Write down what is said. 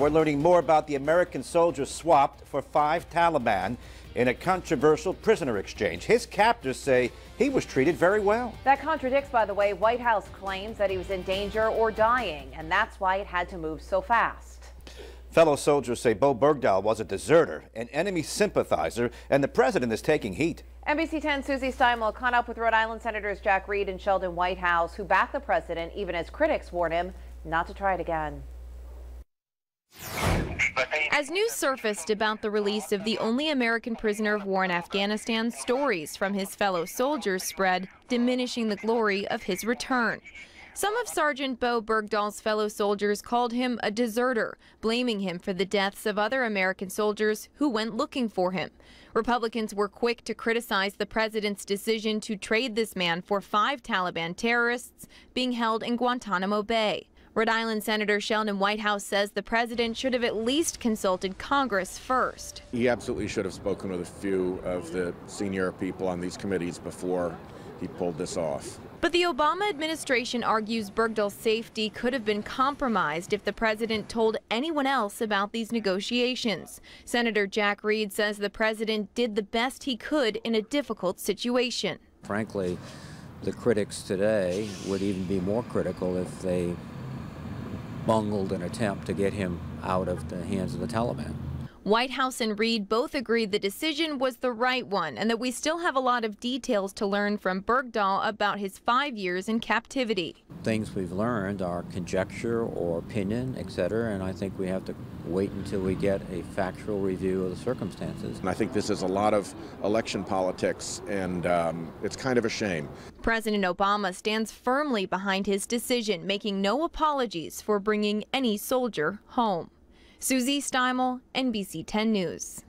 We're learning more about the American soldier swapped for 5 Taliban in a controversial prisoner exchange. His captors say he was treated very well. That contradicts, by the way, Whitehouse claims that he was in danger or dying, and that's why it had to move so fast. Fellow soldiers say Bowe Bergdahl was a deserter, an enemy sympathizer, and the president is taking heat. NBC 10's Susie Steimle caught up with Rhode Island Senators Jack Reed and Sheldon Whitehouse, who backed the president even as critics warn him not to try it again. As news surfaced about the release of the only American prisoner of war in Afghanistan, stories from his fellow soldiers spread, diminishing the glory of his return. Some of Sergeant Bowe Bergdahl's fellow soldiers called him a deserter, blaming him for the deaths of other American soldiers who went looking for him. Republicans were quick to criticize the president's decision to trade this man for 5 Taliban terrorists being held in Guantanamo Bay. Rhode Island Senator Sheldon Whitehouse says the president should have at least consulted Congress first. He absolutely should have spoken with a few of the senior people on these committees before he pulled this off. But the Obama administration argues Bergdahl's safety could have been compromised if the president told anyone else about these negotiations. Senator Jack Reed says the president did the best he could in a difficult situation. Frankly, the critics today would even be more critical if they bungled an attempt to get him out of the hands of the Taliban. Whitehouse and Reed both agreed the decision was the right one and that we still have a lot of details to learn from Bergdahl about his 5 years in captivity. Things we've learned are conjecture or opinion, etc., and I think we have to wait until we get a factual review of the circumstances. And I think this is a lot of election politics, and it's kind of a shame. President Obama stands firmly behind his decision, making no apologies for bringing any soldier home. Susie Steimle, NBC 10 News.